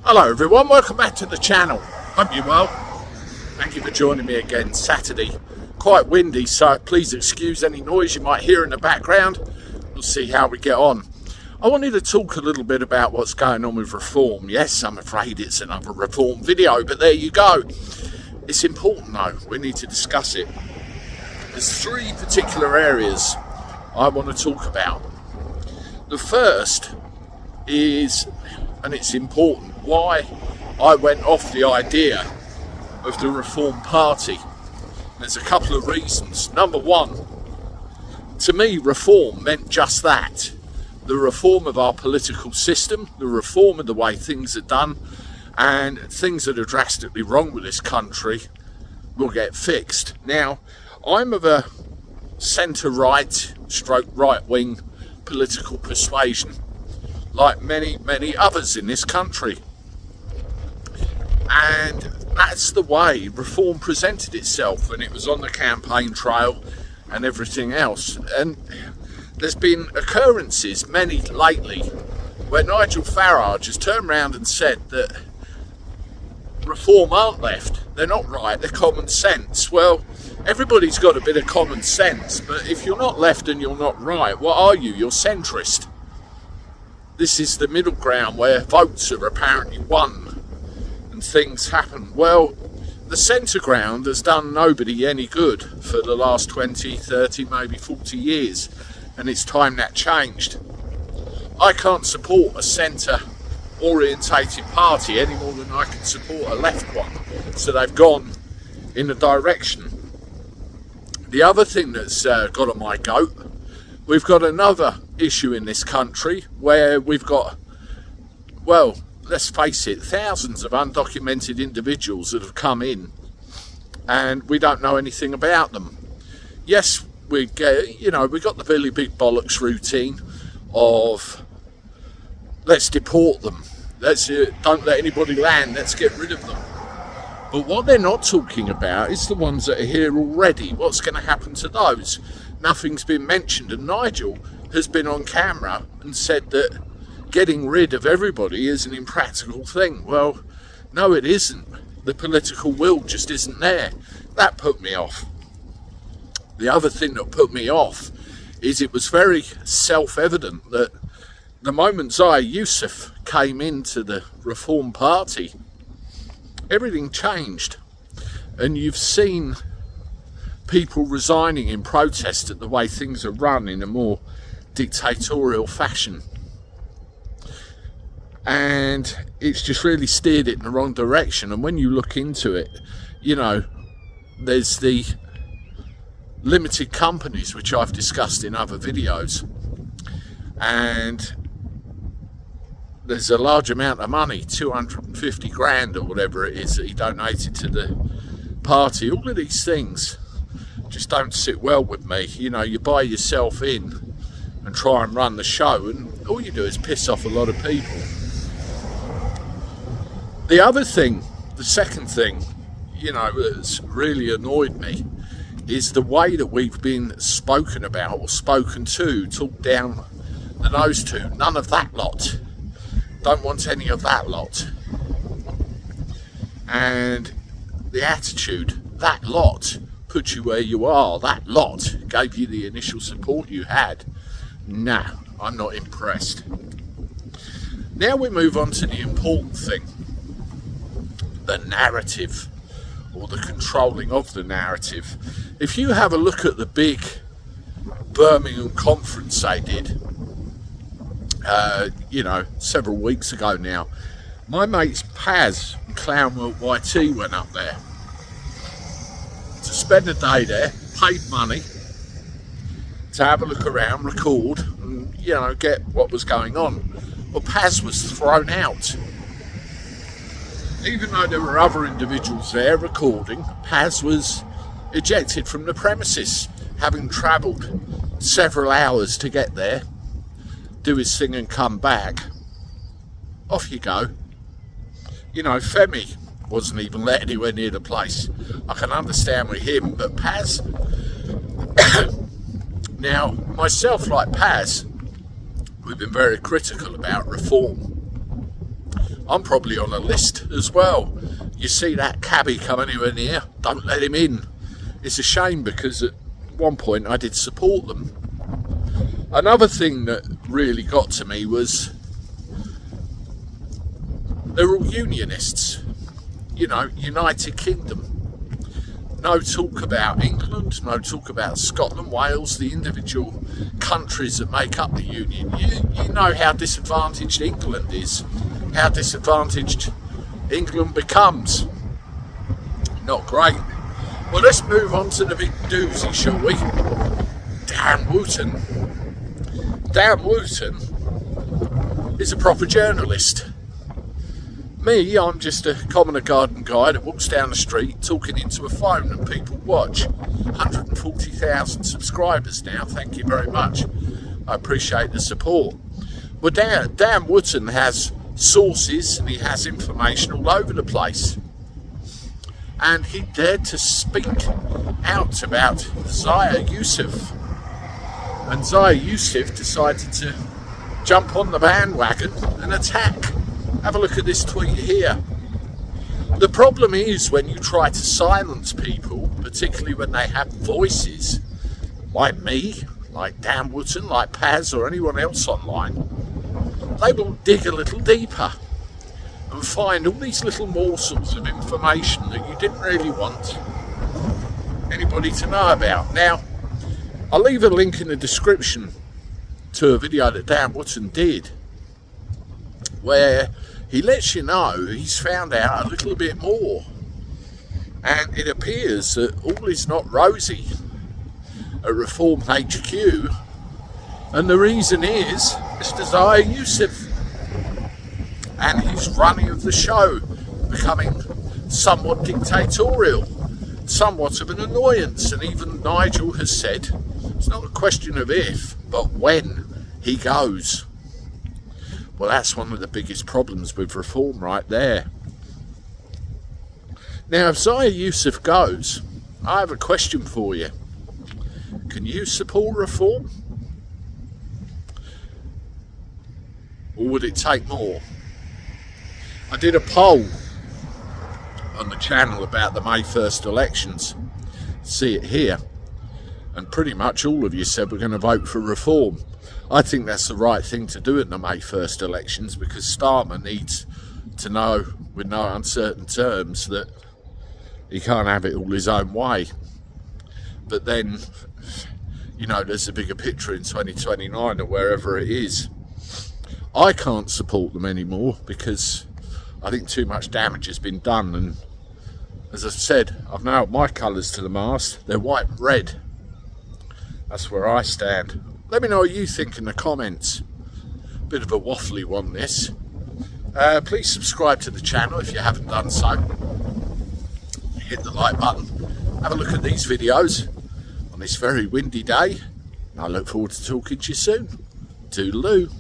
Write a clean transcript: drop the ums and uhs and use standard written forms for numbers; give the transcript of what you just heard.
Hello everyone, welcome back to the channel. Hope you're well. Thank you for joining me again. Saturday, quite windy, so please excuse any noise you might hear in the background. We'll see how we get on. I wanted to talk a little bit about what's going on with reform. Yes, I'm afraid it's another reform video, but there you go. It's important though, we need to discuss it. There's three particular areas I want to talk about. The first is, and it's important, why I went off the idea of the Reform Party. There's a couple of reasons. Number one, to me, reform meant just that. The reform of our political system, the reform of the way things are done, and things that are drastically wrong with this country will get fixed. Now, I'm of a centre-right, stroke right-wing political persuasion, like many others in this country. And that's the way reform presented itself when it was on the campaign trail and everything else. And there's been occurrences, many lately, where Nigel Farage has turned around and said that reform aren't left, they're not right, they're common sense. Well, everybody's got a bit of common sense, but if you're not left and you're not right, what are you? You're centrist. This is the middle ground where votes are apparently won and things happen. Well, the centre ground has done nobody any good for the last 20, 30, maybe 40 years, and it's time that changed. I can't support a centre orientated party any more than I can support a left one, so they've gone in a direction. The other thing that's got on my goat, we've got another issue in this country where we've got, well, let's face it, thousands of undocumented individuals that have come in and we don't know anything about them. Yes, we got the really big bollocks routine of let's deport them, let's don't let anybody land, let's get rid of them. But what they're not talking about is the ones that are here already. What's going to happen to those? Nothing's been mentioned, and Nigel has been on camera and said that getting rid of everybody is an impractical thing. Well, no, it isn't. The political will just isn't there. That put me off. The other thing that put me off is it was very self-evident that the moment Zia Yusuf came into the Reform Party, everything changed. And you've seen people resigning in protest at the way things are run in a more dictatorial fashion. And it's just really steered it in the wrong direction. And when you look into it, there's the limited companies, which I've discussed in other videos, and there's a large amount of money, 250 grand or whatever it is, that he donated to the party. All of these things just don't sit well with me. You buy yourself in and try and run the show, and all you do is piss off a lot of people. The other thing, the second thing, that's really annoyed me is the way that we've been spoken about or spoken to, talked down the nose to. None of that lot. Don't want any of that lot. And the attitude, that lot put you where you are, that lot gave you the initial support you had. Nah, I'm not impressed. Now we move on to the important thing. The narrative, or the controlling of the narrative. If you have a look at the big Birmingham conference they did, several weeks ago now, my mates Paz and Clownwell YT went up there to spend a day there, paid money to have a look around, record, and get what was going on. Well, Paz was thrown out. Even though there were other individuals there recording, Paz was ejected from the premises, having travelled several hours to get there, do his thing and come back. Off you go. Femi wasn't even let anywhere near the place. I can understand with him, but Paz... Now, myself, like Paz, we've been very critical about reform. I'm probably on a list as well. You see that Cabby come anywhere near, don't let him in. It's a shame because at one point I did support them. Another thing that really got to me was they're all Unionists, you know, United Kingdom. No talk about England, no talk about Scotland, Wales, the individual countries that make up the Union. You know how disadvantaged England is, how disadvantaged England becomes. Not great. Well, let's move on to the big doozy, shall we? Dan Wooten. Dan Wooten is a proper journalist. Me, I'm just a commoner garden guy that walks down the street talking into a phone and people watch. 140,000 subscribers now, thank you very much. I appreciate the support. Well, Dan Wooten has sources and he has information all over the place. And he dared to speak out about Zia Yusuf. And Zia Yusuf decided to jump on the bandwagon and attack. Have a look at this tweet here. The problem is when you try to silence people, particularly when they have voices, like me, like Dan Wooten, like Paz or anyone else online, they will dig a little deeper and find all these little morsels of information that you didn't really want anybody to know about. Now, I'll leave a link in the description to a video that Dan Wooten did where he lets you know he's found out a little bit more, and it appears that all is not rosy at Reform HQ, and the reason is Mr. Zia Yusuf and his running of the show becoming somewhat dictatorial, somewhat of an annoyance. And even Nigel has said it's not a question of if, but when he goes. Well, that's one of the biggest problems with Reform right there. Now, if Zia Yusuf goes, I have a question for you. Can you support Reform? Or would it take more? I did a poll on the channel about the May 1st elections. See it here. And pretty much all of you said we're going to vote for Reform. I think that's the right thing to do in the May 1st elections, because Starmer needs to know with no uncertain terms that he can't have it all his own way. But then, you know, there's a bigger picture in 2029 or wherever it is. I can't support them anymore because I think too much damage has been done, and as I said, I've nailed my colours to the mast. They're white and red. That's where I stand. Let me know what you think in the comments. Bit of a waffly one, this. Please subscribe to the channel if you haven't done so. Hit the like button. Have a look at these videos on this very windy day. And I look forward to talking to you soon. Toodaloo.